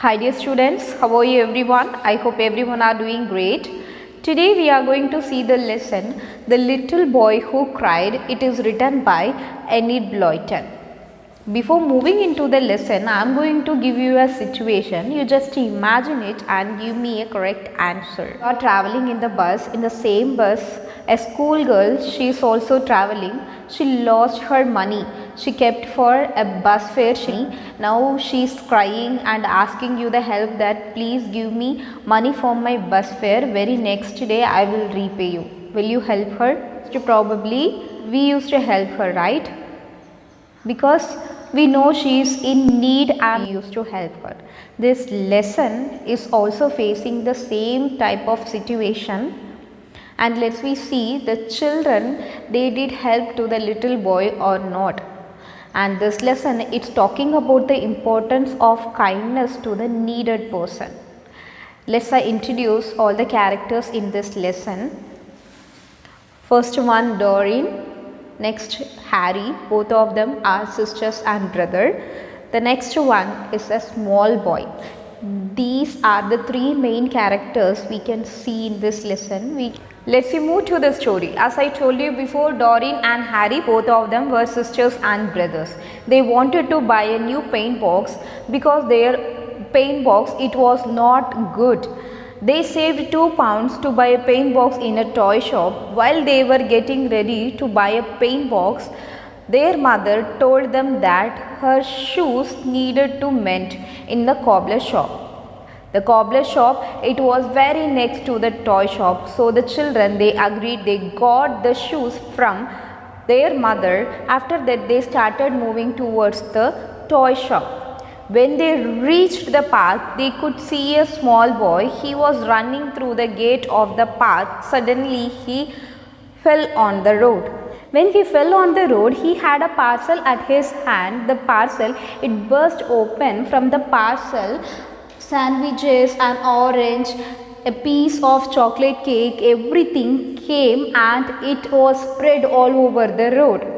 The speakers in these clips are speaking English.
Hi dear students, how are you everyone? I hope everyone are doing great. Today we are going to see the lesson The Little Boy Who Cried. It is written by Enid Blyton. Before moving into the lesson, I am going to give you a situation. You just imagine it and give me a correct answer. You are traveling in the bus, in the same bus. A school girl, she is also traveling. She lost her money. She kept for a bus fare. Now she is crying and asking you the help that please give me money for my bus fare. Very next day I will repay you. Will you help her? Probably we used to help her, right? Because we know she is in need and we used to help her. This lesson is also facing the same type of situation, and let's we see the children, they did help to the little boy or not. And this lesson, it's talking about the importance of kindness to the needed person. Let's introduce all the characters in this lesson. First one, Doreen. Next, Harry. Both of them are sisters and brother. The next one is a small boy. These are the three main characters we can see in this lesson. Let's move to the story. As I told you before, Doreen and Harry, both of them were sisters and brothers. They wanted to buy a new paint box because their paint box, it was not good. They saved £2 to buy a paint box in a toy shop. While they were getting ready to buy a paint box, their mother told them that her shoes needed to mend in the cobbler shop. The cobbler shop, it was very next to the toy shop. So the children, they agreed, they got the shoes from their mother. After that, they started moving towards the toy shop. When they reached the park, they could see a small boy. He was running through the gate of the park. Suddenly, he fell on the road. When he fell on the road, he had a parcel at his hand. The parcel, it burst open. From the parcel, sandwiches, an orange, a piece of chocolate cake, everything came and it was spread all over the road.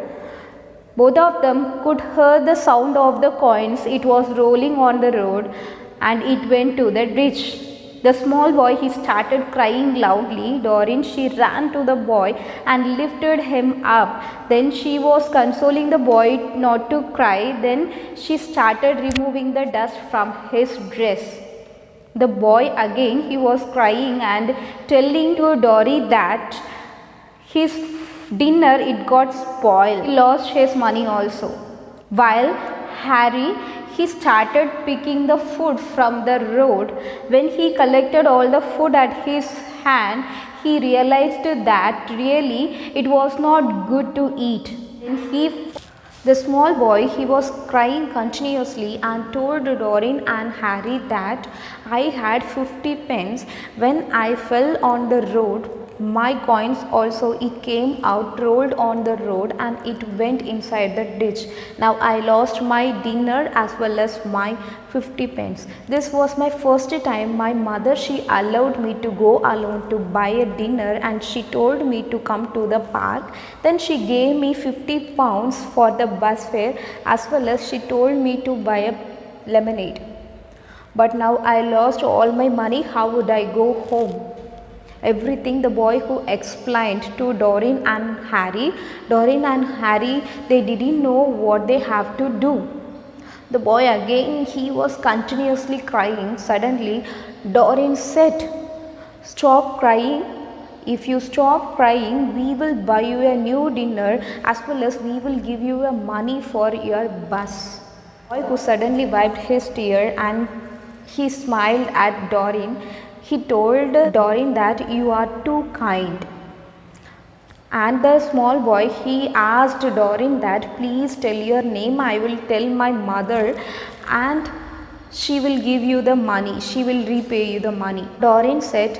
Both of them could hear the sound of the coins. It was rolling on the road and it went to the ditch. The small boy, he started crying loudly. Doreen, she ran to the boy and lifted him up. Then she was consoling the boy not to cry. Then she started removing the dust from his dress. The boy again, he was crying and telling to Dory that his dinner, it got spoiled. He lost his money also. While Harry, he started picking the food from the road. When he collected all the food at his hand, he realized that really it was not good to eat. The small boy, he was crying continuously and told Doreen and Harry that I had 50 pence. When I fell on the road, my coins also, it came out, rolled on the road and it went inside the ditch. Now I lost my dinner as well as my 50 pence. This was my first time my mother, she allowed me to go alone to buy a dinner and she told me to come to the park. Then she gave me £50 for the bus fare as well as she told me to buy a lemonade. But now I lost all my money. How would I go home? Everything the boy who explained to Doreen and Harry. Doreen and Harry, they didn't know what they have to do. The boy again, he was continuously crying. Suddenly, Doreen said, "Stop crying. If you stop crying, we will buy you a new dinner as well as we will give you a money for your bus." The boy who suddenly wiped his tear and he smiled at Doreen. He told Doreen that you are too kind. And the small boy, he asked Doreen that please tell your name. I will tell my mother and she will give you the money. She will repay you the money. Doreen said,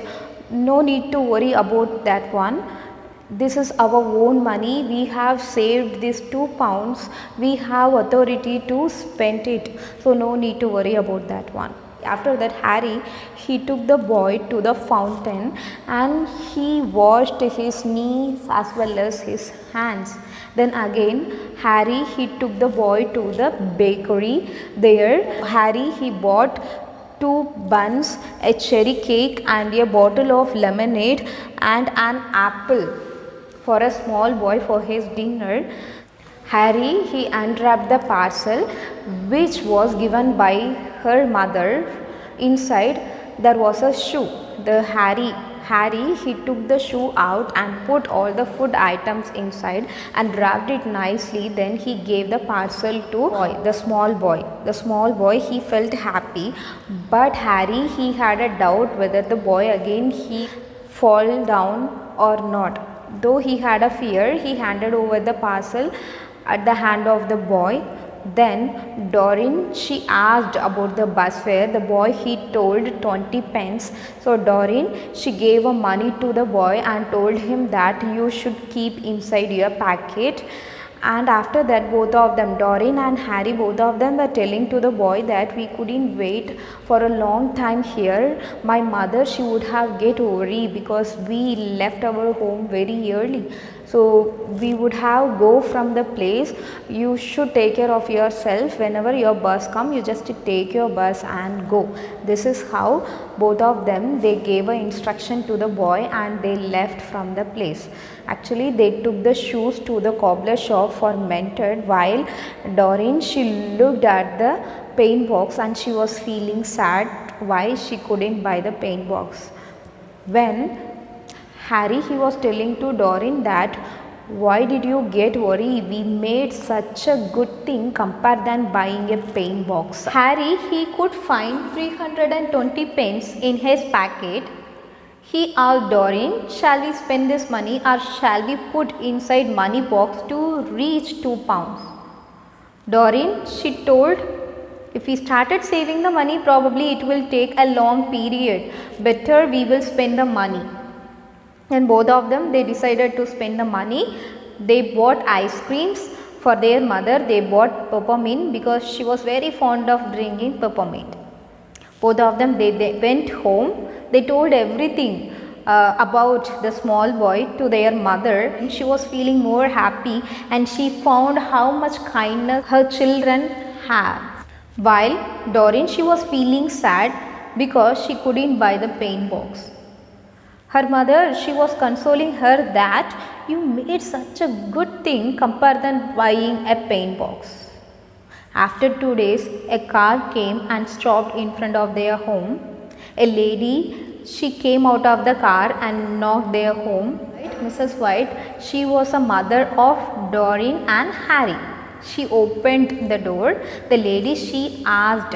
no need to worry about that one. This is our own money. We have saved these £2. We have authority to spend it. So no need to worry about that one. After that, Harry, he took the boy to the fountain and he washed his knees as well as his hands. Then again, Harry, he took the boy to the bakery. There, Harry, he bought 2 buns, a cherry cake and a bottle of lemonade and an apple for a small boy for his dinner. Harry, he unwrapped the parcel which was given by her mother. Inside there was a shoe. Harry, he took the shoe out and put all the food items inside and wrapped it nicely. Then he gave the parcel to the small boy. The small boy, he felt happy, but Harry, he had a doubt whether the boy again he fall down or not. Though he had a fear, he handed over the parcel at the hand of the boy. Then Doreen, she asked about the bus fare. The boy, he told 20 pence. So Doreen, she gave money to the boy and told him that you should keep inside your packet. And after that, both of them, Doreen and Harry, both of them were telling to the boy that we couldn't wait for a long time here. My mother, she would have get worried because we left our home very early. So we would have go from the place. You should take care of yourself. Whenever your bus come, you just take your bus and go. This is how both of them, they gave a instruction to the boy and they left from the place. Actually, they took the shoes to the cobbler shop for mended, while Doreen, she looked at the paint box and she was feeling sad why she couldn't buy the paint box. When Harry, he was telling to Doreen that why did you get worried? We made such a good thing compared than buying a paint box. Harry, he could find 320 pence in his packet. He asked Doreen, shall we spend this money or shall we put inside money box to reach 2 pounds? Doreen, she told, if we started saving the money, probably it will take a long period. Better we will spend the money. And both of them, they decided to spend the money. They bought ice creams for their mother. They bought peppermint because she was very fond of drinking peppermint. Both of them, they went home. They told everything about the small boy to their mother. And she was feeling more happy and she found how much kindness her children had. While Doreen, she was feeling sad because she couldn't buy the paint box. Her mother, she was consoling her that you made such a good thing compared than buying a paint box. After 2 days, a car came and stopped in front of their home. A lady, she came out of the car and knocked their home. Mrs. White, she was a mother of Doreen and Harry. She opened the door. The lady, she asked,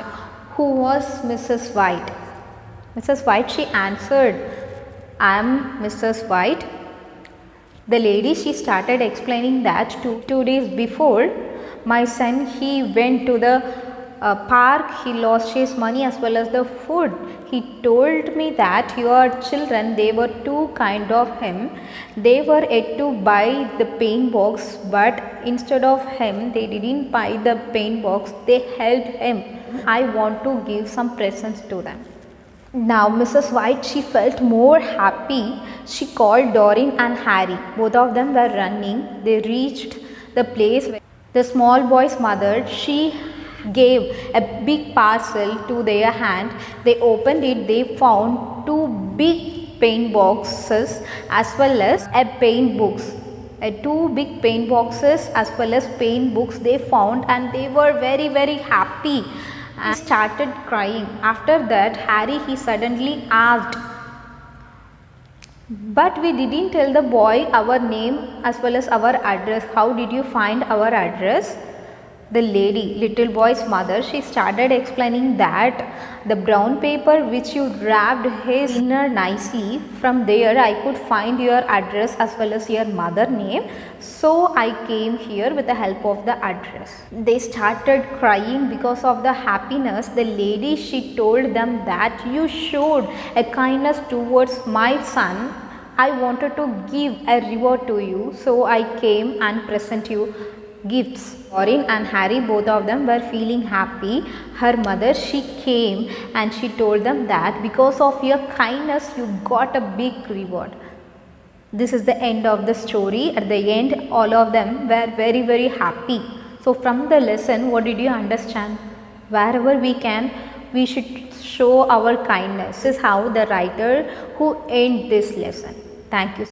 who was Mrs. White? Mrs. White, she answered, I am Mrs. White. The lady, she started explaining that 2 days before, my son, he went to the park, he lost his money as well as the food. He told me that your children, they were too kind of him. They were yet to buy the paint box, but instead of him, they didn't buy the paint box, they helped him. I want to give some presents to them. Now Mrs. White, she felt more happy. She called Doreen and Harry. Both of them were running. They reached the place where the small boy's mother, she gave a big parcel to their hand. They opened it. They found 2 big paint boxes as well as a paint books. 2 big paint boxes as well as paint books they found, and they were very, very happy and started crying. After that, Harry, he suddenly asked, but we didn't tell the boy our name as well as our address. How did you find our address? The lady, little boy's mother, she started explaining that the brown paper which you wrapped his dinner nicely, from there I could find your address as well as your mother name. So I came here with the help of the address. They started crying because of the happiness. The lady, she told them that you showed a kindness towards my son. I wanted to give a reward to you, so I came and present you gifts. Doreen and Harry, both of them were feeling happy. Her mother, she came and she told them that because of your kindness, you got a big reward. This is the end of the story. At the end, all of them were very, very happy. So from the lesson, what did you understand? Wherever we can we should show our kindness. This is how the writer who end this lesson. Thank you.